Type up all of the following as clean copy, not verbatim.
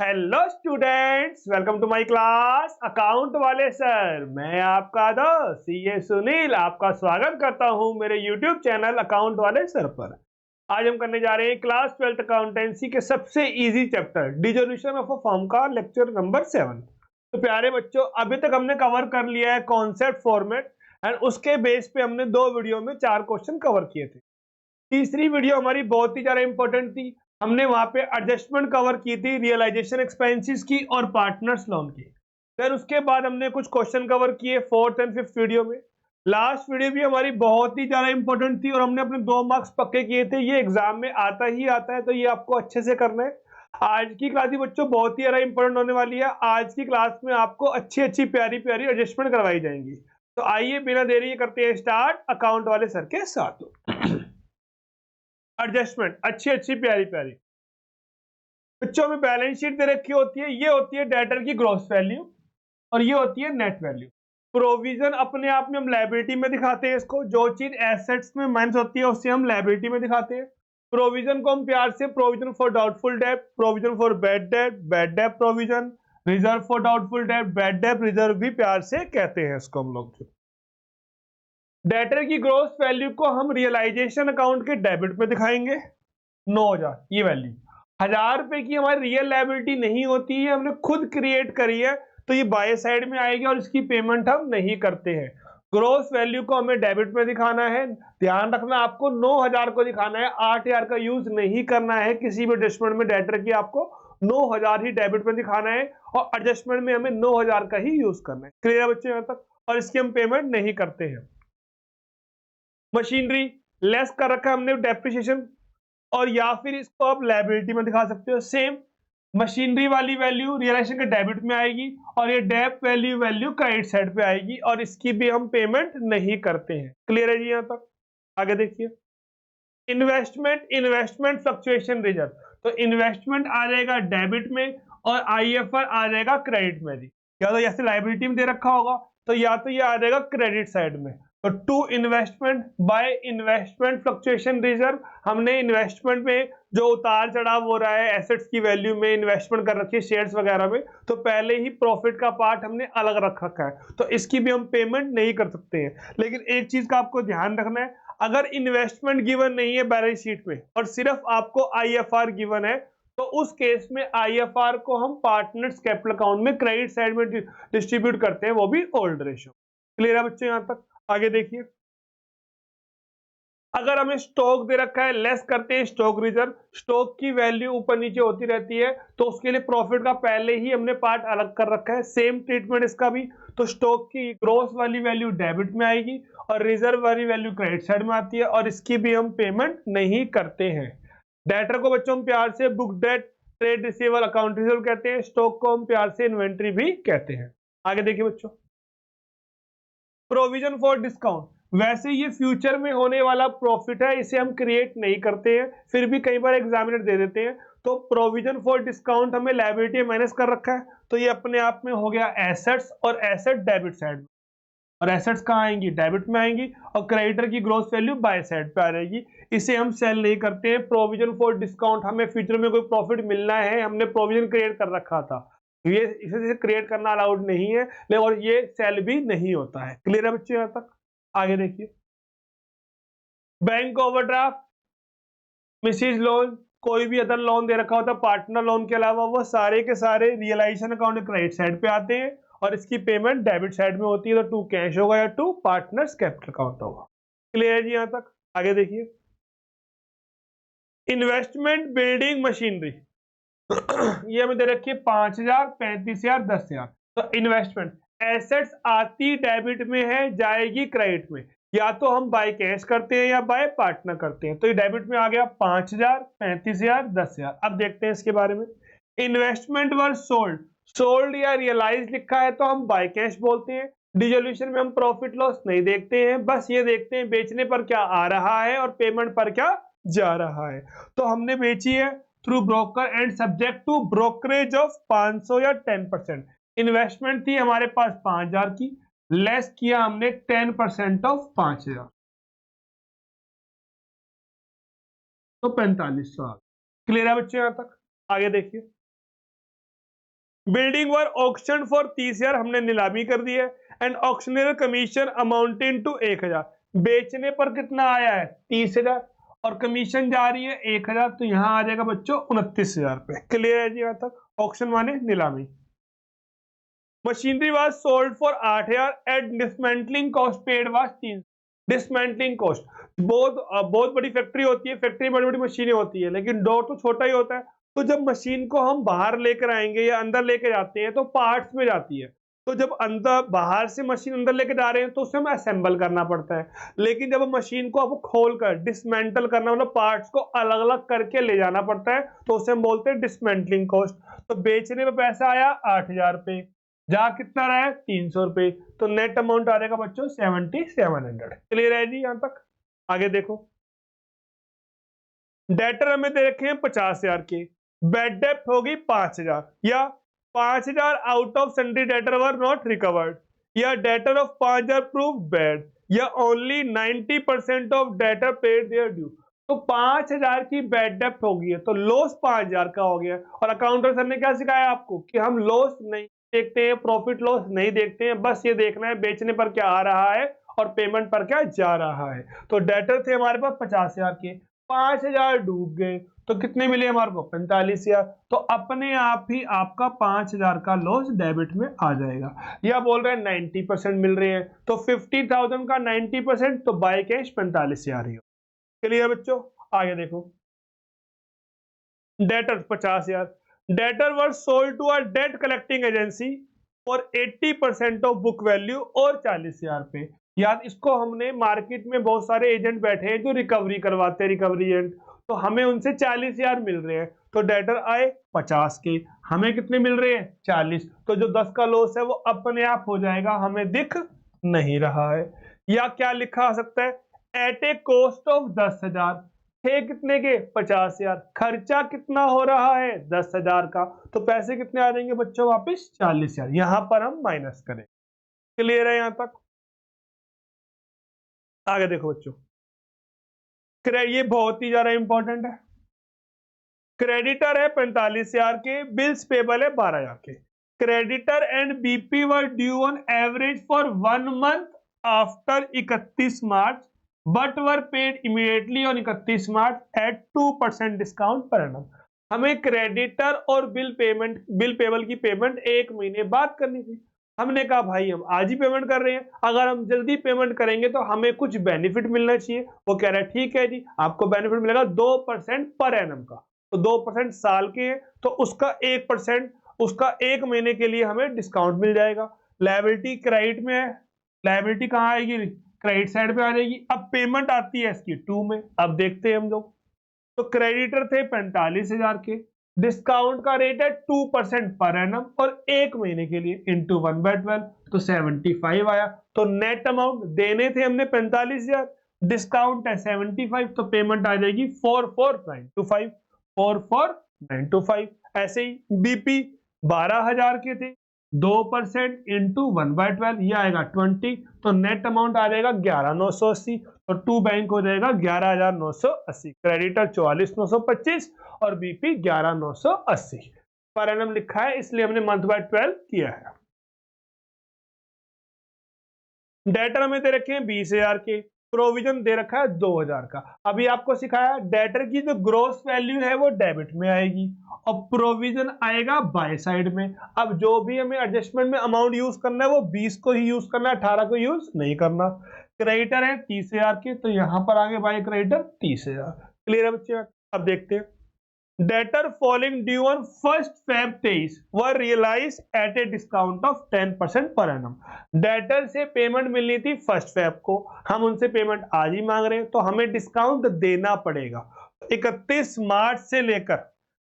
Hello students, welcome to my class account वाले sir. मैं आपका दोस्त सीए सुनील आपका स्वागत करता हूं मेरे यूट्यूब चैनल अकाउंट वाले सर पर। आज हम करने जा रहे हैं क्लास 12th अकाउंटेंसी के सबसे easy chapter dissolution of a form का लेक्चर नंबर 7। तो प्यारे बच्चों, अभी तक हमने कवर कर लिया है कॉन्सेप्ट फॉर्मेट एंड उसके बेस पे हमने 2 वीडियो में 4 क्वेश्चन कवर किए थे। तीसरी वीडियो हमारी बहुत ही ज्यादा इंपॉर्टेंट थी। हमने वहां पे एडजस्टमेंट कवर की थी, रियलाइजेशन एक्सपेंसेस की और पार्टनर्स लोन की। फिर उसके बाद हमने कुछ क्वेश्चन कवर किए 4th एंड 5th वीडियो में। लास्ट वीडियो भी हमारी बहुत ही ज्यादा इंपॉर्टेंट थी और हमने अपने 2 मार्क्स पक्के किए थे। ये एग्जाम में आता ही आता है, तो ये आपको अच्छे से करना है। आज की क्लास भी बच्चों बहुत ही ज्यादा इंपॉर्टेंट होने वाली है। आज की क्लास में आपको अच्छी अच्छी प्यारी प्यारी एडजस्टमेंट करवाई जाएंगी। तो आइए बिना देरी करते हैं स्टार्ट अकाउंट वाले सर के साथ। एडजस्टमेंट अच्छी अच्छी प्यारी प्यारी बच्चों में बैलेंस शीट दे रखी होती है। ये होती है डेटर की ग्रॉस वैल्यू और ये होती है नेट वैल्यू। प्रोविजन अपने आप में हम लायबिलिटी में दिखाते हैं इसको। जो चीज एसेट्स में माइनस होती है उससे हम लायबिलिटी में दिखाते हैं। प्रोविजन को हम प्यार से provision for doubtful debt, provision for bad debt, bad debt provision, reserve for doubtful debt, bad debt reserve भी प्यार से कहते हैं इसको हम लोग। डेटर की ग्रॉस वैल्यू को हम रियलाइजेशन अकाउंट के डेबिट में दिखाएंगे। 9,000 ये वैल्यू 1,000 रुपए की हमारी रियल लायबिलिटी नहीं होती है, हमने खुद क्रिएट करी है, तो ये बाय साइड में आएगी और इसकी पेमेंट हम नहीं करते हैं। ग्रॉस वैल्यू को हमें डेबिट में दिखाना है। ध्यान रखना आपको 9,000 को दिखाना है, 8,000 का यूज नहीं करना है किसी भी एडजस्टमेंट में। डेटर की आपको 9,000 ही डेबिट में दिखाना है और एडजस्टमेंट में हमें 9,000 का ही यूज करना है। क्लियर है बच्चे यहां तक? और इसकी हम पेमेंट नहीं करते हैं। मशीनरी लेस कर रखा है हमने डेप्रिसिएशन, और या फिर इसको आप लायबिलिटी में दिखा सकते हो। सेम मशीनरी वाली वैल्यू रियलाइजेशन के डेबिट में आएगी और ये डेप वैल्यू वैल्यू क्रेडिट साइड पे आएगी और इसकी भी हम पेमेंट नहीं करते हैं। क्लियर है जी यहां तक? आगे देखिए, इन्वेस्टमेंट इन्वेस्टमेंट फ्लक्चुएशन रिजर्व। तो इन्वेस्टमेंट आ जाएगा डेबिट में और आईएफआर आ जाएगा क्रेडिट में। जी या तो जैसे लायबिलिटी में दे रखा होगा तो या तो ये आ जाएगा क्रेडिट साइड में। तो to investment by investment fluctuation reserve, हमने इन्वेस्टमेंट में जो उतार चढ़ाव हो रहा है एसेट्स की वैल्यू में, इन्वेस्टमेंट कर रखी है शेयर्स वगैरह में, तो पहले ही प्रॉफिट का पार्ट हमने अलग रख रखा है, तो इसकी भी हम पेमेंट नहीं कर सकते हैं। लेकिन एक चीज का आपको ध्यान रखना है, अगर इन्वेस्टमेंट गिवन नहीं है बैलेंस शीट में और सिर्फ आपको आईएफआर गिवन है, तो उस केस में आईएफआर को हम पार्टनर्स कैपिटल अकाउंट में क्रेडिट साइड में डिस्ट्रीब्यूट करते हैं, वो भी ओल्ड रेशियो। क्लियर है बच्चों यहां तक? आगे देखिए, अगर हमें स्टॉक दे रखा है लेस करते हैं स्टॉक रिजर्व। स्टॉक की वैल्यू ऊपर नीचे होती रहती है, तो उसके लिए प्रॉफिट का पहले ही हमने पार्ट अलग कर रखा है। सेम ट्रीटमेंट इसका भी। तो स्टॉक की ग्रोस वाली वैल्यू डेबिट में आएगी और रिजर्व वाली वैल्यू क्रेडिट साइड में आती है और इसकी भी हम पेमेंट नहीं करते हैं। डेटर को बच्चों हम प्यार से book debt, trade receivable, account receivable कहते हैं। स्टॉक को हम प्यार से इन्वेंट्री भी कहते हैं। आगे देखिए बच्चों, प्रोविजन फॉर डिस्काउंट। वैसे ये फ्यूचर में होने वाला प्रॉफिट है, इसे हम क्रिएट नहीं करते हैं, फिर भी कई बार एग्जामिनर दे देते हैं। तो प्रोविजन फॉर डिस्काउंट हमें लायबिलिटी माइनस कर रखा है, तो ये अपने आप में हो गया एसेट्स और एसेट डेबिट साइड में। और एसेट्स कहाँ आएंगी? डेबिट में आएंगी और क्रेडिटर की ग्रॉस वैल्यू बाय साइड पे आ जाएगी। इसे हम सेल नहीं करते हैं। प्रोविजन फॉर डिस्काउंट, हमें फ्यूचर में कोई प्रॉफिट मिलना है, हमने प्रोविजन क्रिएट कर रखा था, ये इसे क्रिएट करना अलाउड नहीं है, और ये सेल भी नहीं होता है। क्लियर है बच्चे यहां तक? आगे देखिए, बैंक ओवरड्राफ्ट, मिसिज लोन, कोई भी अदर लोन दे रखा होता है पार्टनर लोन के अलावा, वो सारे के सारे रियलाइजेशन अकाउंट क्रेडिट साइड पे आते हैं और इसकी पेमेंट डेबिट साइड में होती है। तो टू कैश होगा या टू पार्टनर्स कैपिटल अकाउंट होगा। क्लियर है जी यहां तक? आगे देखिए, इन्वेस्टमेंट बिल्डिंग मशीनरी ये हमें दे रखी है 5,000, 35,000, 10,000। तो इन्वेस्टमेंट एसेट्स आती डेबिट में है, जाएगी क्रेडिट में। या तो हम बाय कैश करते हैं या बाय पार्टनर करते हैं। तो ये डेबिट में आ गया 5,000, 35,000, 10,000। अब देखते हैं इसके बारे में। इन्वेस्टमेंट वर सोल्ड, सोल्ड या रियलाइज लिखा है तो हम बाय कैश बोलते हैं। डिसोल्यूशन में हम प्रॉफिट लॉस नहीं देखते हैं, बस ये देखते हैं बेचने पर क्या आ रहा है और पेमेंट पर क्या जा रहा है। तो हमने बेची है through broker and subject to brokerage of 500 या 10%। इन्वेस्टमेंट थी हमारे पास 5,000 की, लेस किया हमने 10% ऑफ 5,000, तो 4,500। क्लियर है बच्चे यहां तक? आगे देखिए, बिल्डिंग वर ऑक्शन फॉर 30,000, हमने नीलामी कर दी है। And auctioneer commission amounting to 1,000, बेचने पर कितना आया है 30,000 और कमीशन जा रही है 1,000, तो यहाँ आ जाएगा बच्चों 29,000 रुपए। क्लियर है जी यहाँ तक? ऑक्शन माने नीलामी। Machinery was sold for 8,000 at dismantling cost paid was 3। Dismantling cost, बहुत बड़ी फैक्ट्री होती है, फैक्ट्री में बड़ी बड़ी मशीनें होती है, लेकिन डोर तो छोटा ही होता है। तो जब मशीन को हम बाहर लेकर आएंगे या अंदर लेकर जाते हैं तो पार्ट्स में जाती है। तो जब अंदर बाहर से मशीन अंदर लेके जा रहे हैं तो उसे हमें असेंबल करना पड़ता है। लेकिन जब हम मशीन को अब खोल कर डिसमेंटल करना, मतलब पार्ट्स को अलग अलग करके ले जाना पड़ता है, तो उसे हम बोलते हैं डिसमेंटलिंग कॉस्ट। तो बेचने में पैसा आया 8,000 रुपए, जा कितना रहा है 300 रुपए, तो नेट अमाउंट आ जाएगा बच्चों 7700। क्लियर है जी यहाँ तक? आगे देखो, डेटर हमें दे रखे हैं 50,000 के, बैड डेप्ट होगी 5,000, या 5,000 out of sundry debtor were not recovered, या डेटर ऑफ 5,000 प्रूव बैड, या only 90% of debtor paid there due. तो 5,000 की बैड डेप्ट हो गई है, तो लॉस 5,000 का हो गया। और अकाउंटर सर ने क्या सिखाया आपको कि हम लॉस नहीं देखते हैं, प्रॉफिट लॉस नहीं देखते हैं, बस ये देखना है बेचने पर क्या आ रहा है और पेमेंट पर क्या जा रहा है। तो डेटर थे हमारे पास 50,000 के, 5,000 डूब गए, तो कितने मिले हमारे को 45,000। तो अपने आप ही आपका 5,000 का लॉस डेबिट में आ जाएगा। या बोल रहे हैं 90% मिल रहे हैं, तो 50,000 का 90%, तो बाय कैश 45,000 ही हो। क्लियर बच्चों? आगे देखो, debtor 50,000, debtor were sold to a debt collecting agency for 80% of book value और 40,000 रुपए। याद, इसको हमने मार्केट में बहुत सारे एजेंट बैठे हैं जो रिकवरी करवाते हैं, रिकवरी एजेंट, तो हमें उनसे 40,000 मिल रहे हैं। तो डेटर आए 50 के, हमें कितने मिल रहे हैं 40, तो जो 10 का लॉस है वो अपने आप हो जाएगा, हमें दिख नहीं रहा है। या क्या लिखा आ सकता है, एट ए कॉस्ट ऑफ 10,000, थे कितने के 50,000, खर्चा कितना हो रहा है 10,000 का, तो पैसे कितने आ जाएंगे बच्चों वापस 40,000, यहां पर हम माइनस करें। क्लियर है यहां तक? आगे देखो बच्चों, ये बहुत ही ज्यादा इंपॉर्टेंट है। क्रेडिटर है 45,000 के, बिल्स पेबल है 12,000 के। Creditor and BP were due on average for 1 month after 31 March but were paid immediately on 31 March at 2% discount per annum. हमें क्रेडिटर और बिल पेबल की पेमेंट 1 महीने बाद करनी थी। हमने कहा भाई हम आज ही पेमेंट कर रहे हैं, अगर हम जल्दी पेमेंट करेंगे तो हमें कुछ बेनिफिट मिलना चाहिए। वो कह रहा है ठीक है जी, आपको बेनिफिट मिलेगा 2% पर एनम का, तो 2% साल के हैं, तो उसका 1%, उसका 1 महीने के लिए हमें डिस्काउंट मिल जाएगा। लायबिलिटी क्रेडिट में है, लायबिलिटी कहाँ आएगी, क्रेडिट साइड पे आ जाएगी। अब पेमेंट आती है इसकी 2 में। अब देखते हैं हम लोग, तो क्रेडिटर थे 45,000 के, डिस्काउंट का रेट है 2% पर एनम और 1 महीने के लिए इंटू 1/12, तो 75 आया। तो नेट अमाउंट देने थे हमने 45,000, डिस्काउंट है 75, तो पेमेंट आ जाएगी 44,925, 44,925। ऐसे ही बीपी 12,000 के थे, 2% इंटू 1/12, ये आएगा 20, तो नेट अमाउंट आ जाएगा 11,980, तो 2 बैंक हो जाएगा 11,980। क्रेडिटर 44,925 और बीपी 11,980। पर एनम लिखा है इसलिए हमने मंथ बाय 12 किया है। डेटर हमें दे रखे हैं 20,000 के, प्रोविजन दे रखा है 2,000 का। अभी आपको सिखाया डेटर की जो ग्रोस वैल्यू है वो डेबिट में आएगी और प्रोविजन आएगा बाय साइड में। अब जो भी हमें एडजस्टमेंट में अमाउंट यूज करना है वो 20 को ही यूज करना है, 18 को यूज नहीं करना। क्रेडिटर है 30,000 के, तो यहां पर आगे बाय क्रेडिटर 30,000। क्लियर है बच्चे? अब देखते हैं, debtor falling due on 1 Feb 23 were realise at a discount of 10% per annum. Debtor से पेमेंट मिलनी थी 1 Feb को, हम उनसे पेमेंट आज ही मांग रहे हैं, तो हमें डिस्काउंट देना पड़ेगा। 31 मार्च से लेकर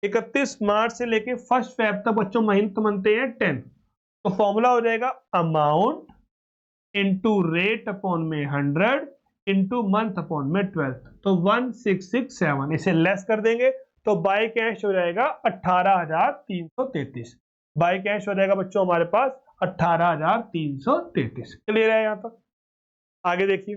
1 Feb तक बच्चों महीने बनते हैं 10, तो फॉर्मूला हो जाएगा अमाउंट इंटू रेट अपॉन में 100 इंटू मंथ अपॉन में 12, तो 1667, इसे लेस कर देंगे तो बाय कैश हो जाएगा 18,333। बाय कैश हो जाएगा बच्चों हमारे पास 18,333। क्लियर है यहां तक? आगे देखिए,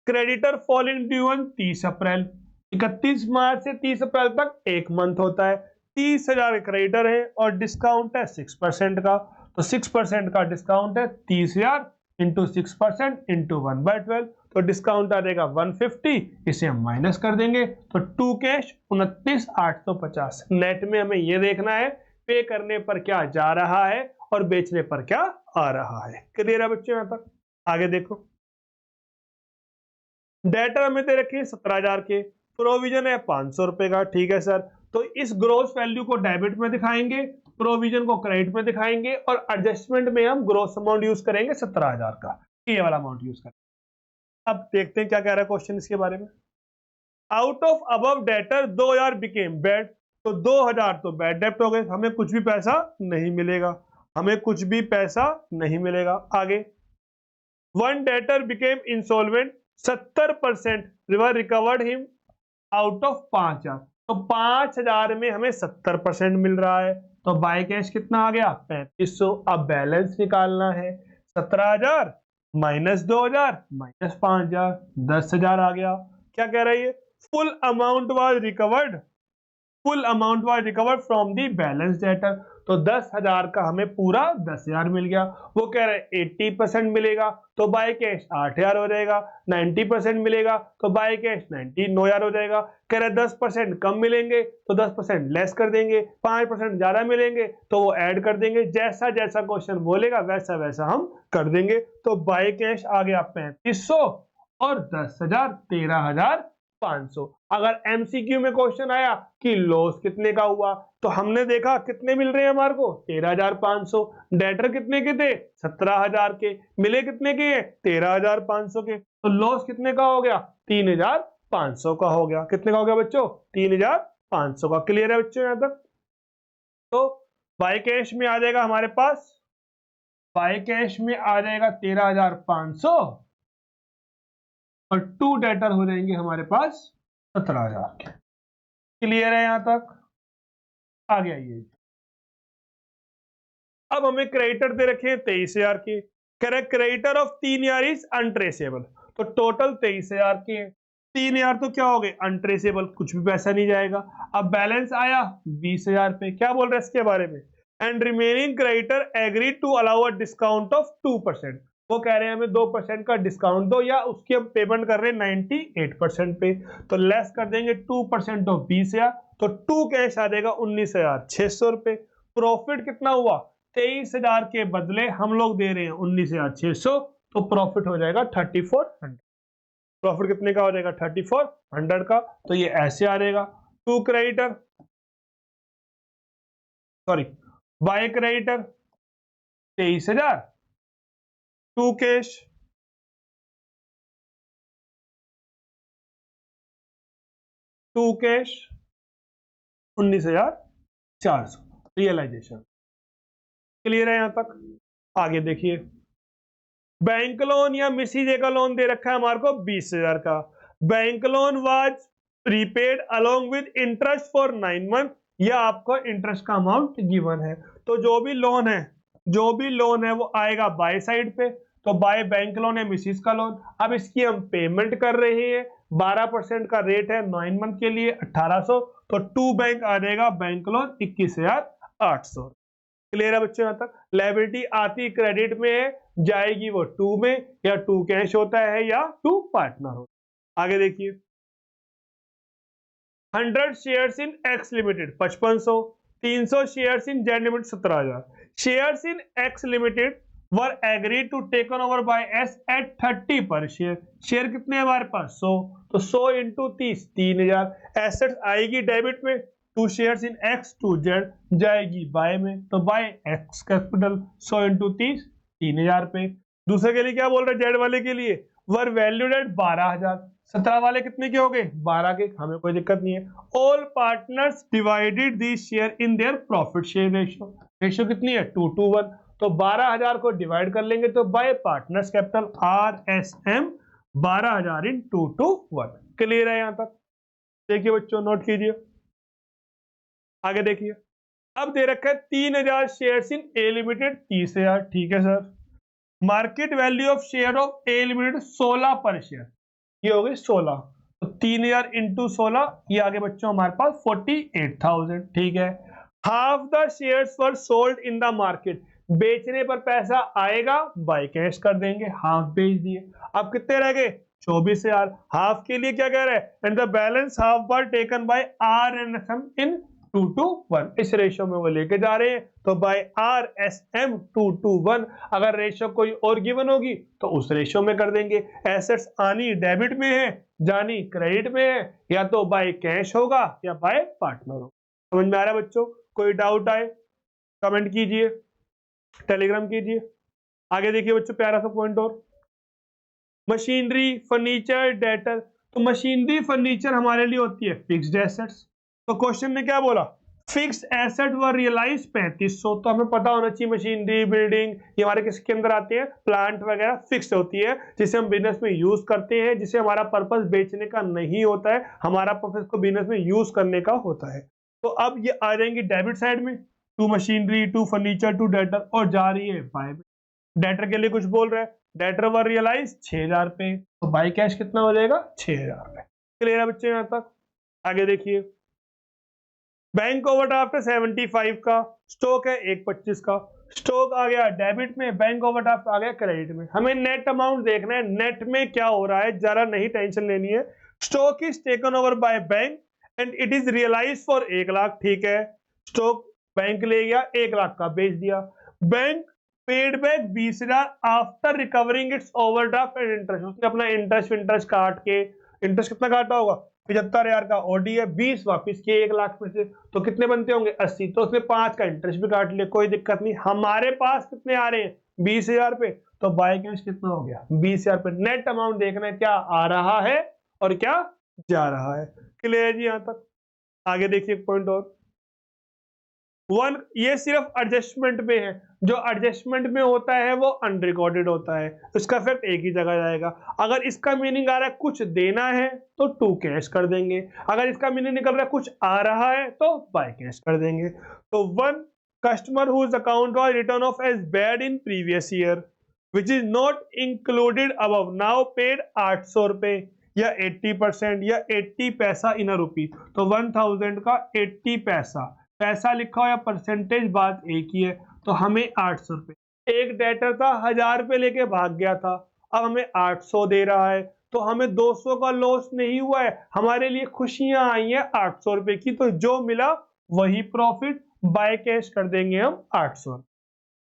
क्रेडिटर फॉलिंग ड्यू ऑन 30 अप्रैल, 31 मार्च से 30 अप्रैल तक 1 मंथ होता है, 30,000 क्रेडिटर है और डिस्काउंट है 6% का, तो 6% का डिस्काउंट है 30,000 इंटू 6% इंटू 1/12, तो डिस्काउंट आ जाएगा 150, इसे हम माइनस कर देंगे तो 2 कैश 29,850। नेट में हमें ये देखना है पे करने पर क्या जा रहा है और बेचने पर क्या आ रहा है। क्लियर है बच्चों यहां तक? आगे देखो, डेटर हमें दे रखे 17,000 के, प्रोविजन है 500 रुपए का, ठीक है सर। तो इस ग्रोस वैल्यू को डेबिट में दिखाएंगे, प्रोविजन को क्रेडिट में दिखाएंगे और एडजस्टमेंट में हम ग्रोस अमाउंट यूज करेंगे 17,000 का, ये वाला अमाउंट यूज करेंगे। अब देखते हैं क्या कह रहा है क्वेश्चन इसके बारे में। Out of above debtor 2,000 became bad, तो 2,000 तो बैड डेप्ट हो गए, हमें कुछ भी पैसा नहीं मिलेगा, हमें कुछ भी पैसा नहीं मिलेगा। आगे, one debtor became insolvent, 70% recovered him out of 5,000, तो 5,000 में हमें 70% मिल रहा है, तो बाय कैश कितना आ गया 3500। अब बैलेंस निकालना है, 17,000 माइनस 2,000 माइनस 5,000, 10,000 आ गया। क्या कह रही है? Full amount was recovered, full amount was recovered from the balance debtor, तो 10,000 का हमें पूरा 10,000 मिल गया। वो कह रहे हैं 80% मिलेगा तो बाय कैश 8,000 हो जाएगा, 90% मिलेगा तो बाय कैश 9,000 हो जाएगा। कह रहे 10% कम मिलेंगे तो 10% लेस कर देंगे, 5% ज्यादा मिलेंगे तो वो ऐड कर देंगे, जैसा जैसा क्वेश्चन बोलेगा वैसा वैसा हम कर देंगे। तो बाय कैश आ गया 3500 और 10,000 13,500। अगर एमसीक्यू में क्वेश्चन आया कि लॉस कितने का हुआ, तो हमने देखा कितने मिल रहे हैं हमारे को 13,500, डेटर कितने के थे 17,000 के, मिले कितने के 13,500 के, तो लॉस कितने का हो गया 3,500 का हो गया। कितने का हो गया बच्चों 3,500 का। क्लियर है बच्चों यहां तक? तो बाय कैश में आ जाएगा हमारे पास, बाय कैश में आ जाएगा 13,500 और 2 डेटर हो जाएंगे हमारे पास 17,000 के। क्लियर है यहां तक? आगे आइए, अब हमें क्रेडिटर दे रखे हैं 23,000 के, correct creditor of 3 year is untraceable, तो टोटल 23,000 के हैं, 3,000 तो क्या हो गए अनट्रेसेबल, कुछ भी पैसा नहीं जाएगा। अब बैलेंस आया 20,000 पे, क्या बोल रहे हैं इसके बारे में? And remaining creditor agree to allow a discount of 2%, वो कह रहे हैं हमें 2% का डिस्काउंट दो, या उसकी हम पेमेंट कर रहे हैं 98% पे, तो लेस कर देंगे 2% ऑफ 20,000, तो 2 कैश आ जाएगा 19,600 रुपए। प्रॉफिट कितना हुआ 23,000 के बदले हम लोग दे रहे हैं 19,600, तो प्रॉफिट हो जाएगा 3,400। प्रॉफिट कितने का हो जाएगा 3,400 का, तो ये ऐसे आ जाएगा 2 creditor, sorry by creditor 23,000, 2 cash, to cash 19,400 realisation. Clear है यहां तक? आगे देखिए, बैंक लोन या मिसीजे का लोन दे रखा है हमारे को 20,000 का, bank loan was prepaid along with interest for 9 month, या आपको इंटरेस्ट का अमाउंट गिवन है, तो जो भी लोन है, जो भी लोन है वो आएगा बाय साइड पे, तो बाय बैंक लोन है मिसिस का लोन। अब इसकी हम पेमेंट कर रहे हैं, 12% का रेट है 9 मंथ के लिए 1,800, तो 2 बैंक आ जाएगा बैंक लोन 21,800। क्लियर है बच्चों यहां तक? लायबिलिटी आती क्रेडिट में है, जाएगी वो 2 में, या 2 कैश होता है या 2 पार्टनर होता है। आगे देखिए, 100 shares in X limited 5500, 300 shares in Z limited 17,000, shares in X limited were agree to taken over by S at 30 per share, share कितने हमारे पास 100, तो 100 इंटू 30 3,000, एसेट्स आएगी डेबिट में, 2 शेयर्स इन एक्स 2 जेड जाएगी बाय में, तो bye x capital 100 into 30 3,000 पे। दूसरे के लिए क्या बोल रहे हैं जेड वाले के लिए, वर वैल्यूड एट 12,000, 17 वाले कितने के हो गए 12 के, हमें कोई दिक्कत नहीं है। All partners divided the share in their profit share ratio, ratio कितनी है 2:1, तो 12,000 को डिवाइड कर लेंगे तो बाय पार्टनर्स कैपिटल RSM 12,000 इन 2:1। क्लियर है यहां तक? देखिए बच्चों नोट कीजिए, आगे देखिए, अब दे रखा है 3,000 शेयर्स इन ए लिमिटेड 30,000, ठीक है sir. Market value of share of A limited 16 पर शेयर, ये हो गई 16, तो 3,000 इंटू 16, ये आगे बच्चों हमारे पास 48,000, ठीक है। Half the shares were sold in the market, बेचने पर पैसा आएगा, बाय कैश कर देंगे, हाफ बेच दिए। अब कितने रह गए? 24,000। हाफ के लिए क्या कह रहा है? And the balance half were taken by R and S M in 2:1, इस रेशियो में वो लेके जा रहे हैं, तो बाय आर एस एम 2:1। अगर रेशियो कोई और गिवन होगी तो उस रेशियो में कर देंगे। एसेट्स आनी डेबिट में है, जानी क्रेडिट में है, या तो बाय कैश होगा या बाय पार्टनर होगा। समझ में आ रहा है बच्चों? कोई डाउट आए कमेंट कीजिए, टेलीग्राम कीजिए। आगे देखिए बच्चों, प्यारा सा पॉइंट और, मशीनरी, फर्नीचर, डेटर। तो मशीनरी फर्नीचर हमारे लिए होती है फिक्स्ड एसेट्स। तो क्वेश्चन ने क्या बोला? फिक्स्ड एसेट वर रियलाइज 3500। तो हमें पता होना चाहिए मशीनरी, बिल्डिंग, ये हमारे किसके अंदर आते हैं? प्लांट वगैरह फिक्स्ड होती है, जिसे हम बिजनेस में यूज करते हैं, जिसे हमारा पर्पस बेचने का नहीं होता है, हमारा पर्पस को बिजनेस में यूज करने का होता है। तो अब ये आ जाएंगे डेबिट साइड में, to machinery, to furniture, to debtor, और जा रही है बाय। डेटर के लिए कुछ बोल रहा है, डेटर वर रियलाइज 6,000 पे, तो बाय कैश कितना हो जाएगा? 6,000 पे। क्लियर है बच्चे यहां तक? आगे देखिए, बैंक ओवरड्राफ्ट 75 का, स्टॉक है 125 का। स्टॉक आ गया डेबिट में, बैंक ओवरड्राफ्ट आ गया क्रेडिट में। हमें नेट अमाउंट देखना है, नेट में क्या हो रहा है, जरा नहीं टेंशन लेनी है। Stock is taken over by bank and it is realise for 1 lakh, ठीक है। स्टॉक बैंक ले गया, 1 लाख का बेच दिया। Bank paid back 20,000 after recovering it's overdraft and interest. उसने अपना इंटरेस्ट काट के, इंटरेस्ट कितना काटा होगा? 75,000 का ओडी है, 20 वापिस किए 1 लाख में से, तो कितने बनते होंगे? 80। तो उसने 5 का इंटरेस्ट भी काट लिया, कोई दिक्कत नहीं। हमारे पास कितने आ रहे हैं? 20,000 पे, तो बाय कैश कितना हो गया? 20,000 पे। नेट अमाउंट देखना है, क्या आ रहा है और क्या जा रहा है। क्लियर है जी यहां तक? आगे देखिए पॉइंट और, ये सिर्फ एडजस्टमेंट में है। जो एडजस्टमेंट में होता है वो अनरिकॉर्डेड होता है, उसका इफेक्ट एक ही जगह जाएगा। अगर इसका मीनिंग आ रहा है कुछ देना है तो टू कैश कर देंगे, अगर इसका मीनिंग निकल रहा है कुछ आ रहा है तो बाय कैश कर देंगे। तो one customer whose account was written off as bad in previous year which is not included above now paid 800 रुपए, या 80% या 80 पैसा इन अ रूपी। तो 1000 का 80 पैसा, पैसा लिखा हो या परसेंटेज बात एक ही है। तो हमें 800 रुपए, एक डेटर था 1000 रुपए लेके भाग गया था, अब हमें 800 दे रहा है, तो हमें 200 का लॉस नहीं हुआ है, हमारे लिए खुशियां आई हैं 800 रुपए की। तो जो मिला वही प्रॉफिट, बाय कैश कर देंगे हम 800।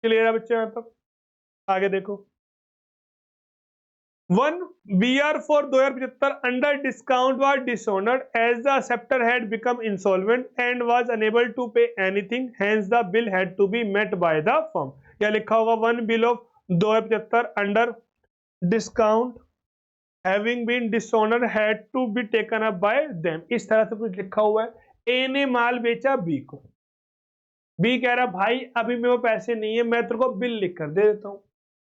क्लियर है बच्चे यहां तक? आगे देखो, one BR for 2075 under discount was dishonored as the acceptor had become insolvent and was unable to pay anything, hence the bill had to be met by the firm। या लिखा होगा one bill of 2075 under discount having been dishonored had to be taken up by them। इस तरह से कुछ लिखा हुआ है। ए ने माल बेचा बी को, बी कह रहा भाई अभी मेरे पैसे नहीं है, मैं तेरे को बिल लिख कर दे देता हूं।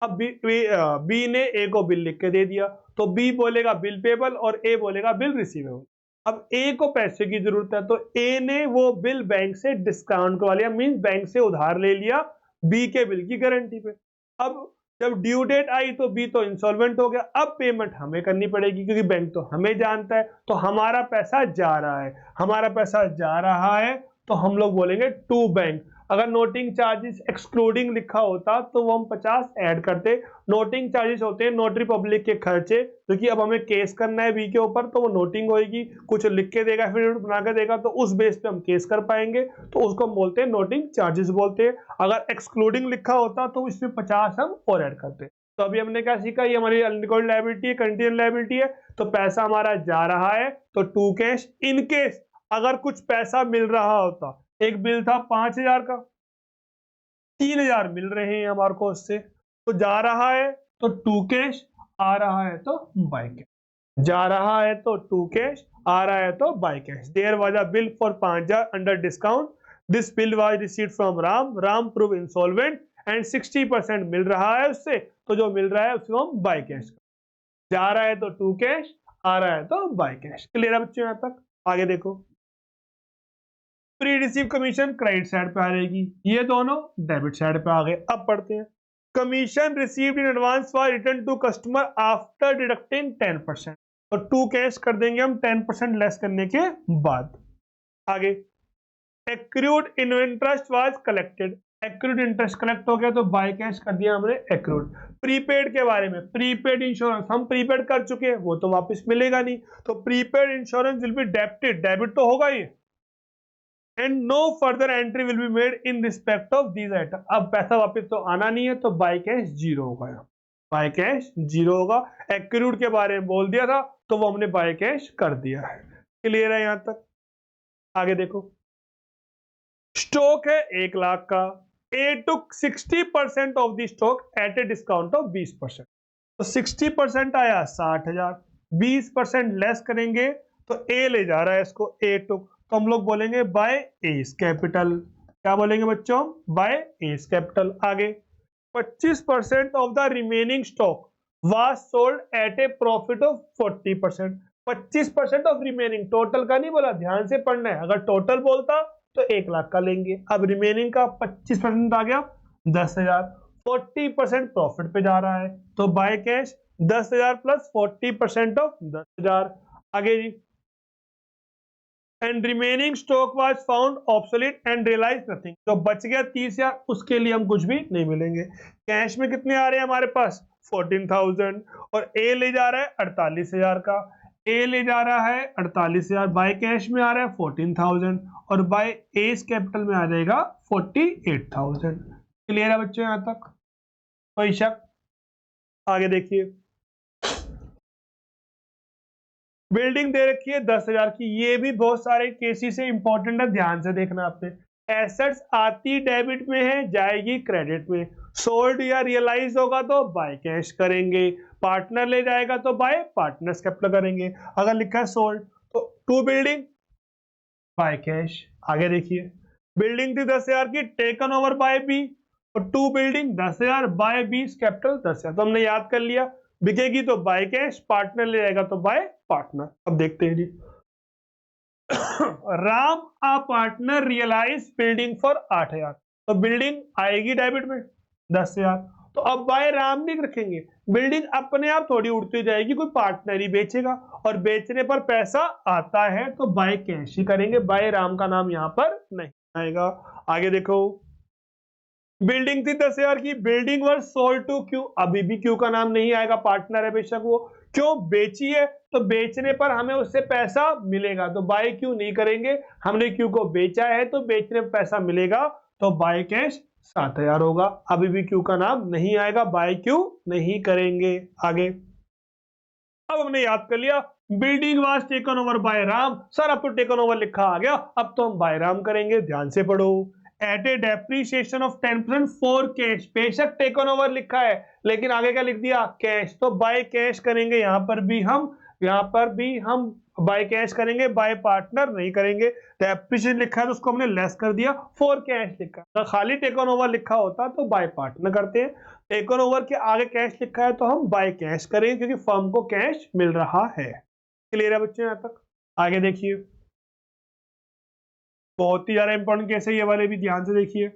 अब बी ने ए को बिल लिख के दे दिया, तो बी बोलेगा बिल पेबल और ए बोलेगा बिल रिसीवेबल। अब ए को पैसे की जरूरत है, तो ए ने वो बिल बैंक से डिस्काउंट करवा लिया, मीन बैंक से उधार ले लिया बी के बिल की गारंटी पे। अब जब ड्यू डेट आई तो बी तो इंसॉल्वेंट हो गया, अब पेमेंट हमें करनी पड़ेगी क्योंकि बैंक तो हमें जानता है, तो हमारा पैसा जा रहा है, हमारा पैसा जा रहा है, तो हम लोग बोलेंगे टू बैंक। अगर नोटिंग चार्जेस एक्सक्लूडिंग लिखा होता तो वो हम 50 ऐड करते। नोटिंग चार्जेस होते हैं नोटरी पब्लिक के खर्चे, क्योंकि अब हमें केस करना है बी के ऊपर, तो वो नोटिंग होगी, कुछ लिख के देगा फिर बना के देगा, तो उस बेस पे हम केस कर पाएंगे, तो उसको हम बोलते हैं नोटिंग चार्जेस बोलते हैं। अगर एक्सक्लूडिंग लिखा होता तो इसमें 50 हम और ऐड करते। तो अभी हमने क्या सीखा, ये हमारी अनरिकॉर्डेड लायबिलिटी है, कंटीन्यूअस लायबिलिटी है, तो पैसा हमारा जा रहा है तो टू कैश। इन केस अगर कुछ पैसा मिल रहा होता, एक बिल था 5,000 का, 3,000 मिल रहे हैं हमारे को उससे, तो जा रहा है तो टू कैश, आ रहा है तो बाय कैश। जा रहा है तो टू कैश, आ रहा है तो by cash. There was a bill for 5,000 under discount, this bill was received from Ram, Ram prove insolvent and 60% मिल रहा है उससे, तो जो मिल रहा है उसको हम बाय कैश। जा रहा है तो टू कैश, आ रहा है तो बाय कैश। क्लियर है बच्चों यहां तक? आगे देखो, pre receive commission credit side पे आ जाएगी, ये दोनों डेबिट साइड पे आ गए। अब पढ़ते हैं, commission received in advance for return to customer after deducting 10%, और टू कैश कर देंगे हम 10% लेस करने के बाद। आगे accrued interest was collected, accrued interest collect हो गया तो बाय कैश कर दिया हमने एक्रूड। प्रीपेड के बारे में, प्रीपेड इंश्योरेंस हम प्रीपेड कर चुके हैं, वो तो वापस मिलेगा नहीं, तो prepaid insurance will be debited, debit तो होगा ही, and no further entry will be made in respect of these item. अब पैसा वापस तो आना नहीं है, तो बाय कैश जीरो होगा, बाय कैश जीरो होगा। एक्रूड के बारे में बोल दिया था तो वो हमने बाय कैश कर दिया है। क्लियर है यहां तक? आगे देखो, स्टॉक है 1 लाख का, ए टुक 60% of the stock at a discount of 20%, तो 60% आया 60,000, 20% लेस करेंगे तो ए ले जा रहा है इसको, ए टुक, तो हम लोग बोलेंगे बाय एस कैपिटल। क्या बोलेंगे बच्चों? By S capital. आगे 25% of the remaining stock was sold at a profit of 40%। 25% of remaining, total का नहीं बोला, ध्यान से पढ़ना है, अगर टोटल बोलता तो 1 लाख का लेंगे, अब रिमेनिंग का 25% आ गया 10,000, 40% प्रॉफिट पे जा रहा है, तो बाय कैश 10,000 प्लस 40% ऑफ 10,000। आगे जी, and remaining stock was found obsolete and realise nothing, तो बच गया 30,000, उसके लिए हम कुछ भी नहीं मिलेंगे। कैश में कितने आ रहे हैं हमारे पास? 14,000, और ए ले जा रहा है 48,000 का, ए ले जा रहा है 48,000, बाय कैश में आ रहा है 14,000, और बाय एस कैपिटल में आ जाएगा 48,000। क्लियर है बच्चों यहां तक? कोई शक? आगे देखिए, बिल्डिंग दे रखी है 10,000 की, ये भी बहुत सारे केसेस से इंपॉर्टेंट है, ध्यान से देखना आपने। एसेट्स आती डेबिट में है, जाएगी क्रेडिट में, सोल्ड या रियलाइज होगा तो बाय कैश करेंगे, पार्टनर ले जाएगा तो बाय पार्टनर्स कैपिटल करेंगे। अगर लिखा है सोल्ड तो टू बिल्डिंग बाय कैश। आगे देखिए, बिल्डिंग थी 10,000 की, टेकन ओवर बाय बी, और to building 10,000 by B capital 10,000, तो हमने याद कर लिया, बिकेगी तो बाय कैश, पार्टनर ले जाएगा तो बाय पार्टनर। अब देखते हैं जी, राम आ पार्टनर रियलाइज बिल्डिंग फॉर 8,000, तो बिल्डिंग आएगी डेबिट में 10,000, तो अब बाय राम नहीं रखेंगे, बिल्डिंग अपने आप थोड़ी उड़ती जाएगी, कोई पार्टनर ही बेचेगा, और बेचने पर पैसा आता है तो बाय कैश ही करेंगे, बाय राम का नाम यहां पर नहीं आएगा। आगे देखो, बिल्डिंग थी 10,000 की, building were sold to Q, अभी भी क्यू का नाम नहीं आएगा, पार्टनर है बेशक वो, क्यों बेची है तो बेचने पर हमें उससे पैसा मिलेगा, तो बाय क्यू नहीं करेंगे, हमने क्यू को बेचा है तो बेचने पर पैसा मिलेगा, तो बाय कैश 7,000 होगा, अभी भी क्यू का नाम नहीं आएगा, बाय क्यू नहीं करेंगे। आगे, अब हमने याद कर लिया, building was taken over bye Ram, sir अब तो टेकन ओवर लिखा आ गया, अब तो हम बाय राम करेंगे, ध्यान से पढ़ो। At a depreciation of 10% for cash, बेशक टेकन ओवर लिखा है लेकिन आगे क्या लिख दिया? कैश, तो बाय कैश करेंगे, यहां पर भी हम बाय कैश करेंगे, बाय पार्टनर नहीं करेंगे। डेप्रीशिएशन लिखा है तो उसको हमने लेस कर दिया, फॉर कैश लिखा, तो खाली टेकन ओवर लिखा होता तो बाय पार्टनर करते हैं, टेकन ओवर के आगे कैश लिखा है तो हम बाय कैश करेंगे क्योंकि फर्म को कैश मिल रहा है। क्लियर है बच्चों यहां तक? आगे देखिए, बहुत ही ज्यादा इंपॉर्टेंट केस है ये वाले भी, ध्यान से देखिए।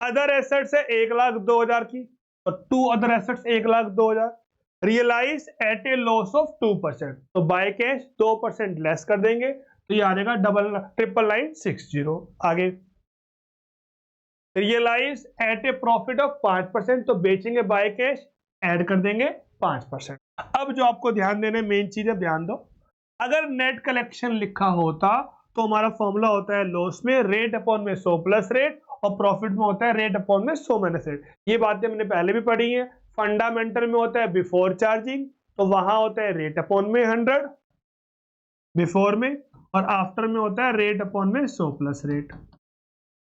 अदर एसेट्स है 1,02,000 की, और to other assets 1,02,000, realise at a loss of 2%, तो बाय कैश 2% लेस कर देंगे, तो ये आ जाएगा 99960। आगे, realise at a profit of 5%, तो बेचेंगे बाय कैश, ऐड कर देंगे 5%। अब जो आपको ध्यान देने मेन चीज है, ध्यान दो, अगर नेट कलेक्शन लिखा होता तो हमारा फॉर्मूला होता है लॉस में रेट अपॉन में 100 प्लस रेट, और प्रॉफिट में होता है रेट अपॉन में 100 माइनस रेट। ये बातें हमने पहले भी पढ़ी हैं। फंडामेंटल में होता है बिफोर चार्जिंग, तो वहां होता है रेट अपॉन में 100 बिफोर में, और आफ्टर में होता है रेट अपॉन में 100 प्लस रेट।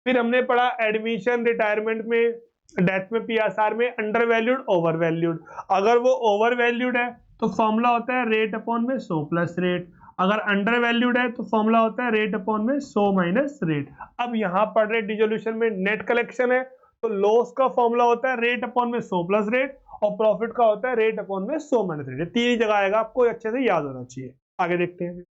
फिर हमने पढ़ा एडमिशन, रिटायरमेंट में, डेथ में, पीएसआर में, अंडर वैल्यूड, ओवर वैल्यूड। अगर वो ओवर वैल्यूड है तो फॉर्मूला होता है रेट अपॉन में 100 प्लस रेट, अगर अंडर वैल्यूड है तो फॉर्मूला होता है रेट अपॉन में 100 माइनस रेट। अब यहां पढ़ रहे डिसोल्यूशन में नेट कलेक्शन है तो लॉस का फॉर्मूला होता है रेट अपॉन में 100 प्लस रेट, और प्रॉफिट का होता है रेट अपॉन में 100 माइनस रेट। तीन ही जगह आएगा, आपको अच्छे से याद होना चाहिए। आगे देखते हैं,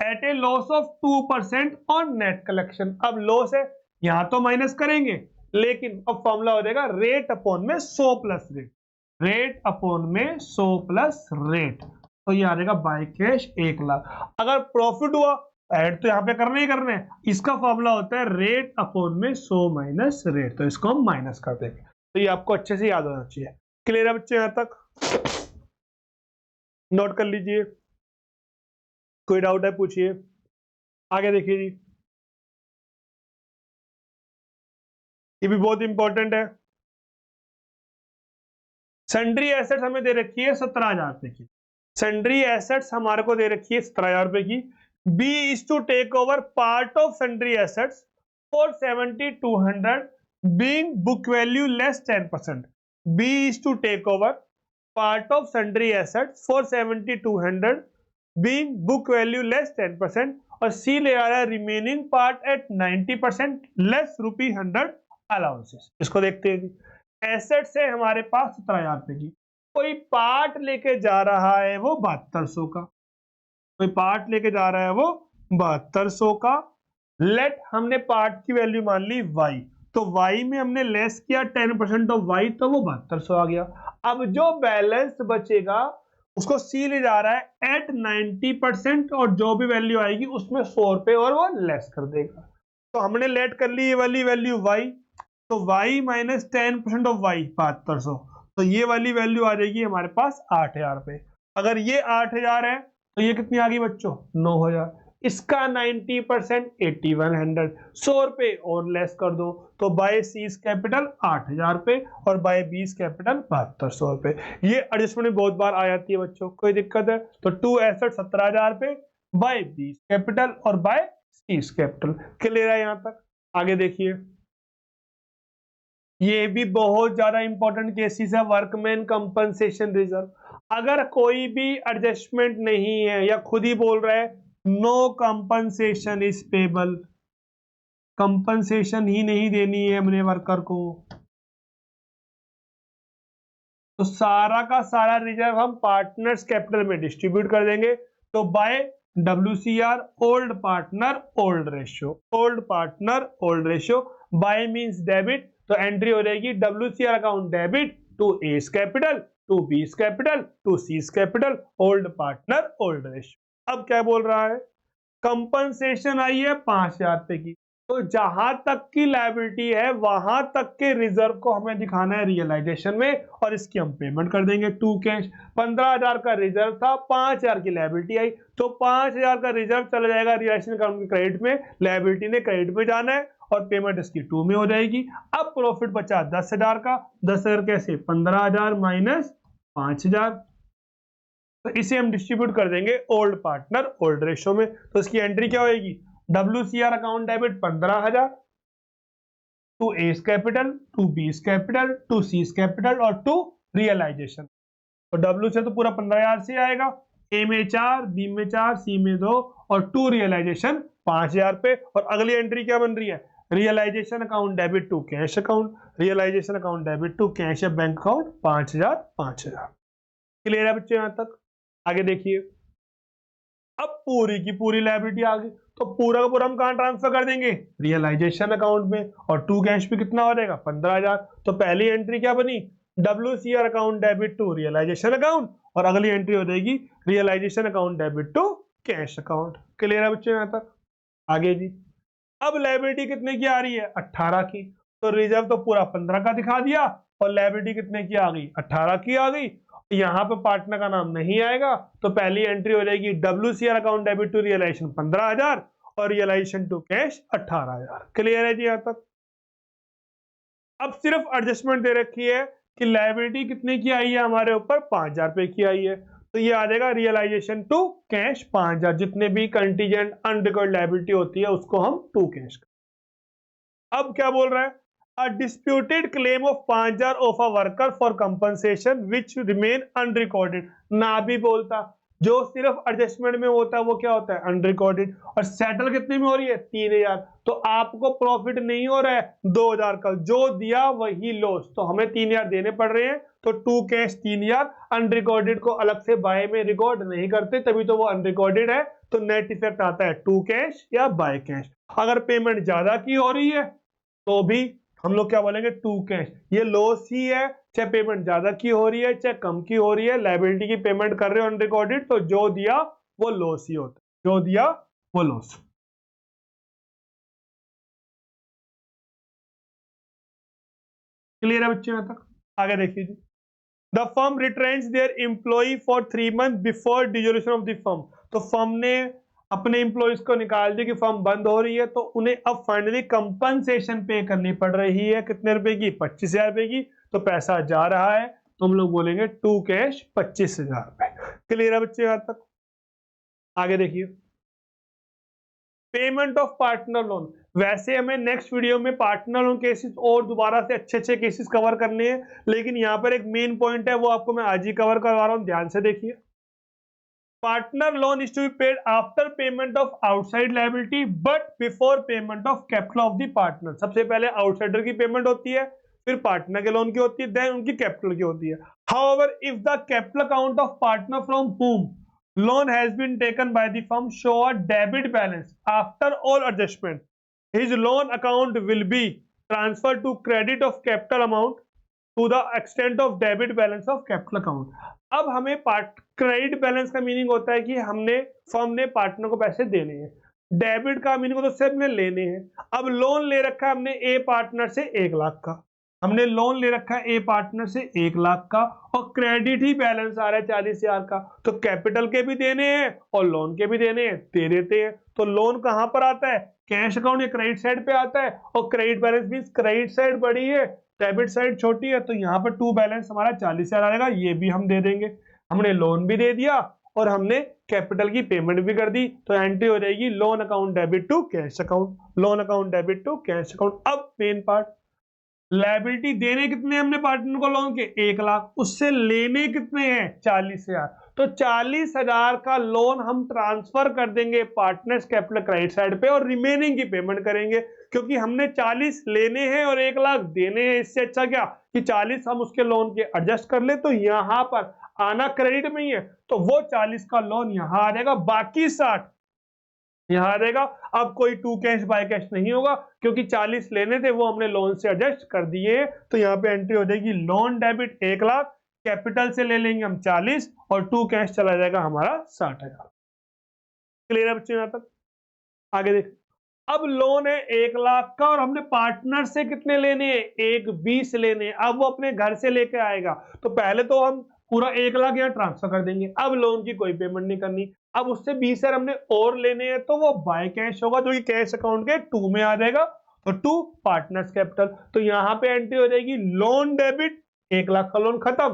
at a loss of 2% on net collection, अब लॉस है यहां तो माइनस करेंगे, लेकिन अब फॉर्मूला हो जाएगा रेट अपॉन में 100 प्लस रेट, रेट अपॉन में 100 प्लस रेट, तो ये आ जाएगा बाय कैश 1 लाख। अगर प्रॉफिट हुआ ऐड तो यहाँ पे करना ही करना है, इसका फॉर्मूला होता है रेट अपॉन में 100 माइनस रेट, तो इसको हम माइनस कर देंगे। तो ये आपको अच्छे से याद होना चाहिए। क्लियर है बच्चे, यहाँ तक नोट कर लीजिए, कोई डाउट है पूछिए। आगे देखिए जी, ये भी बहुत इंपॉर्टेंट है। सन्ड्री एसेट्स हमें दे रखी है 17,000 रुपए की, सन्ड्री एसेट्स हमारे को दे रखी है 17,000 रुपए की। B is to take over part of sundry assets for 7,200 being book value less 10%. B is to take over part of sundry assets for 7,200 being book value less 10%, और C ले आ रहा है remaining part at 90% less ₹100 allowances। इसको देखते हैं जी। Assets है हमारे पास 17,000 रुपए की, कोई पार्ट लेके जा रहा है वो 7200 का, कोई पार्ट लेके जा रहा है वो 7200 का। लेट हमने पार्ट की वैल्यू मान ली y, तो y में हमने लेस किया 10% ऑफ y, तो वो 7200 आ गया। अब जो बैलेंस बचेगा उसको C ले जा रहा है एट 90%, और जो भी वैल्यू आएगी उसमें 100 रुपए और वो लेस कर देगा। तो हमने लेट कर ली ये वाली वैल्यू y, तो y माइनस 10% ऑफ y 7200, तो ये वाली वैल्यू आ जाएगी हमारे पास 8,000 रुपए। अगर ये 8,000 है तो ये कितनी आ गई बच्चों 9,000, इसका 90% 8,100, 100 रुपए और लेस कर दो, तो बाय सीज कैपिटल 8,000 रुपए और बाय बीस कैपिटल 7200 रुपए। ये एडजस्टमेंट में बहुत बार आ जाती है बच्चों, कोई दिक्कत है तो टू एसेट 17,000 रुपए बाय बीस कैपिटल और बाय सीज कैपिटल। क्लियर है यहाँ तक? आगे देखिए, ये भी बहुत ज्यादा इंपॉर्टेंट केसेस है, वर्कमैन कंपनसेशन रिजर्व। अगर कोई भी एडजस्टमेंट नहीं है या खुद ही बोल रहा है no compensation is payable, compensation ही नहीं देनी है अपने वर्कर को, तो सारा का सारा रिजर्व हम पार्टनर्स कैपिटल में डिस्ट्रीब्यूट कर देंगे। तो by WCR old partner old ratio, old partner old ratio, by means debit, तो एंट्री हो जाएगी WCR account debit to S capital to B's capital to C's capital old partner old ratio. अब क्या बोल रहा है, कंपनसेशन आई है 5,000 रुपए की, तो जहां तक की लायबिलिटी है वहां तक के रिजर्व को हमें दिखाना है रियलाइजेशन में, और इसकी हम पेमेंट कर देंगे टू कैश। 15,000 का रिजर्व था, 5,000 की लायबिलिटी आई, तो 5,000 का रिजर्व चला जाएगा रियलाइजेशन अकाउंट के क्रेडिट में, लायबिलिटी ने क्रेडिट में जाना है और पेमेंट इसकी टू में हो जाएगी। अब प्रॉफिट बचा 10,000 का, 10,000 कैसे 15,000 माइनस 5,000, तो इसे हम डिस्ट्रीब्यूट कर देंगे ओल्ड पार्टनर ओल्ड रेशियो में। तो इसकी एंट्री क्या होगी, WCR account debit 15,000 to S capital to B's capital to C's capital और टू रियलाइजेशन। तो W से तो पूरा 15,000 से आएगा, A में 4, B में 4, C में 2 और टू रियलाइजेशन 5,000 पे। और अगली एंट्री क्या बन रही है, realisation account debit to cash account, realisation account debit to cash या बैंक अकाउंट 5,000 5,000। क्लियर है बच्चे यहाँ तक? आगे देखिए, अब पूरी की पूरी लायबिलिटी आ गई, तो पूरा का पूरा हम कहां ट्रांसफर कर देंगे, रियलाइजेशन अकाउंट में, और टू कैश पे कितना हो जाएगा 15,000। तो पहली एंट्री क्या बनी, WCR account debit to realisation account, और अगली एंट्री हो जाएगी realisation account debit to cash account. Clear है बच्चों यहाँ तक? आगे जी, अब लायबिलिटी कितने की आ रही है 18 की, तो रिजर्व तो पूरा 15 का दिखा दिया और लायबिलिटी कितने की आ गई 18 की आ गई। यहाँ पे पार्टनर का नाम नहीं आएगा, तो पहली एंट्री हो जाएगी WCR account debit to realisation 15,000 और रियलाइजेशन टू कैश 18,000। क्लियर है जी यहाँ तक? अब सिर्फ एडजस्टमेंट दे रखी है कि लायबिलिटी कितने की आई है हमारे ऊपर 5,000 रुपए की आई है, तो ये आ जाएगा रियलाइजेशन टू कैश 5,000, जितने भी कंटीजेंट अनरिकॉर्ड लायबिलिटी होती है उसको हम टू कैश। अब क्या बोल रहा है, a disputed claim of 5,000 of a worker for compensation which remain unrecorded, ना भी बोलता, जो सिर्फ एडजस्टमेंट में होता है वो क्या होता है अनरिकॉर्डेड, और सेटल कितने में हो रही है 3,000, तो आपको प्रॉफिट नहीं हो रहा है 2,000 का, जो दिया वही लॉस, तो हमें 3,000 देने पड़ रहे हैं, तो टू कैश 3,000, अनरिकॉर्डेड को अलग से बाय में रिकॉर्ड नहीं करते तभी तो वो अनरिकॉर्डेड है, तो नेट इफेक्ट आता है टू कैश या बाय कैश। अगर पेमेंट ज्यादा की हो रही है तो भी हम लोग क्या बोलेंगे टू कैश, ये लॉस ही है, चाहे पेमेंट ज्यादा की हो रही है चाहे कम की हो रही है, लायबिलिटी की पेमेंट कर रहे हो अनरिकॉर्डेड, तो जो दिया वो लॉस ही होता है, जो दिया वो लॉस। क्लियर है बच्चे यहां तक? आगे देखिए जी, the firm retains their employ for 3 month before dissolution of the firm. तो फर्म ने अपने एम्प्लॉयज को निकाल दिया कि फर्म बंद हो रही है, तो उन्हें अब फाइनली कंपनसेशन पे करनी पड़ रही है। कितने रुपए की? 25,000 रुपए की। तो पैसा जा रहा है, तो हम लोग बोलेंगे टू कैश 25,000 रुपए। क्लियर है बच्चे यहां तक? आगे देखिए, पेमेंट ऑफ पार्टनर लोन। वैसे हमें नेक्स्ट वीडियो में पार्टनर लोन केसेस और दोबारा से अच्छे अच्छे केसेस कवर करने हैं, लेकिन यहाँ पर एक मेन पॉइंट है, वो आपको मैं आज ही कवर करवा रहा हूँ, ध्यान से देखिए। Partner loan is to be paid after payment of outside liability but before payment of capital of the partner. सबसे पहले आउटसाइडर की पेमेंट होती है, फिर पार्टनर के लोन की होती है, देन उनकी कैपिटल की होती है। However if the capital account of partner from whom loan has been taken by the firm show a debit balance after all adjustment, his loan account will be transferred to credit of capital amount to the extent of debit balance of capital account। अब हमें credit balance का meaning होता है कि हमने firm ने partner को पैसे देने हैं, डेबिट का मीनिंग होता है उससे हमने लेने हैं। अब लोन ले रखा है हमने ए पार्टनर से 1 लाख का, हमने लोन ले रखा है ए पार्टनर से 1 लाख का, और क्रेडिट ही बैलेंस आ रहा है 40,000 का। तो कैपिटल के भी देने हैं और लोन के भी देने हैं, दे देते हैं। तो लोन कहां पर आता है? कैश अकाउंट या क्रेडिट साइड पे आता है, और credit balance means credit side बड़ी है, डेबिट साइड छोटी है, तो यहाँ पर टू बैलेंस हमारा 40,000 आएगा, ये भी हम दे देंगे। हमने लोन भी दे दिया और हमने कैपिटल की पेमेंट भी कर दी, तो एंट्री हो जाएगी loan account debit to cash account, loan account debit to cash account. अब मेन पार्ट, लायबिलिटी देने कितने हमने पार्टनर को लोन के? 1 लाख, उससे लेने कितने हैं? 40,000। तो 40,000 का लोन हम ट्रांसफर कर देंगे पार्टनर्स कैपिटल क्रेडिट साइड पे और रिमेनिंग की पेमेंट करेंगे, क्योंकि हमने 40 लेने हैं और 1 लाख देने हैं। इससे अच्छा क्या कि 40 हम उसके लोन के एडजस्ट कर ले, तो यहां पर आना क्रेडिट में ही है, तो वो 40 का लोन यहां आ जाएगा, बाकी 60 यहां आ जाएगा। अब कोई टू कैश बाय कैश नहीं होगा, क्योंकि 40 लेने थे वो हमने लोन से एडजस्ट कर दिए। तो यहाँ पे एंट्री हो जाएगी लोन डेबिट 1 लाख, कैपिटल से ले लेंगे हम 40 और टू कैश चला जाएगा हमारा 60,000। क्लियर है बच्चे यहां तक? आगे देख, अब लोन है 1 लाख का और हमने पार्टनर से कितने लेने हैं? 1,20 लेने हैं। अब वो अपने घर से लेके आएगा, तो पहले तो हम पूरा 1 लाख यहाँ ट्रांसफर कर देंगे, अब लोन की कोई पेमेंट नहीं करनी। अब उससे 20,000 हमने और लेने हैं, तो वो बाय कैश होगा, जो कि कैश अकाउंट के 2 में आ जाएगा, तो 2 पार्टनर्स कैपिटल। तो यहाँ पे एंट्री हो जाएगी लोन डेबिट 1 लाख का लोन खत्म,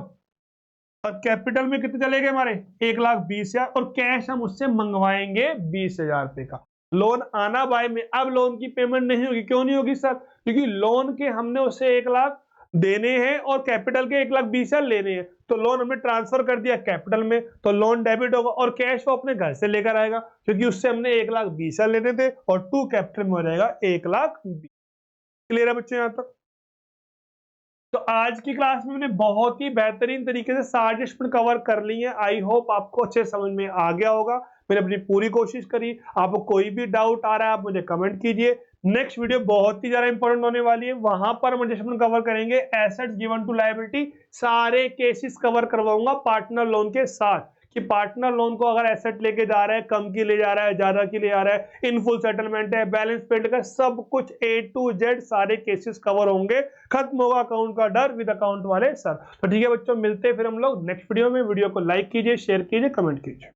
और कैपिटल में कितने चले गए हमारे? 1,20,000, और कैश हम उससे मंगवाएंगे 20,000 रुपए का। लोन आना बाय में, अब लोन की पेमेंट नहीं होगी। क्यों नहीं होगी सर? क्योंकि लोन के हमने उससे 1 लाख देने हैं और कैपिटल के 1,20,000 लेने हैं, तो लोन हमने ट्रांसफर कर दिया कैपिटल में, तो लोन डेबिट होगा, और कैश वो अपने घर से लेकर आएगा, क्योंकि उससे हमने 1,20,000 लेने थे, और 2 कैपिटल में हो जाएगा 1,20,000। क्लियर है बच्चे यहां तक? तो आज की क्लास में मैंने बहुत ही बेहतरीन तरीके से सारे एस्पेक्ट कवर कर लिए हैं। आई होप आपको अच्छे समझ में आ गया होगा। मैंने अपनी पूरी कोशिश करी। आपको कोई भी डाउट आ रहा है आप मुझे कमेंट कीजिए। नेक्स्ट वीडियो बहुत ही ज्यादा इंपॉर्टेंट होने वाली है, वहां पर हम एडजस्टमेंट कवर करेंगे, एसेट्स गिवन टू लायबिलिटी, सारे केसेस कवर करवाऊंगा पार्टनर लोन के साथ, कि पार्टनर लोन को अगर एसेट लेके जा रहा है, कम की ले जा रहा है, ज्यादा की ले जा रहा है, इन फुल सेटलमेंट है, बैलेंस पेड का, सब कुछ A to Z सारे केसेस कवर होंगे। खत्म होगा अकाउंट का डर विद अकाउंट वाले सर। तो ठीक है बच्चों, मिलते हैं फिर हम लोग नेक्स्ट वीडियो में। वीडियो को लाइक कीजिए, शेयर कीजिए, कमेंट कीजिए।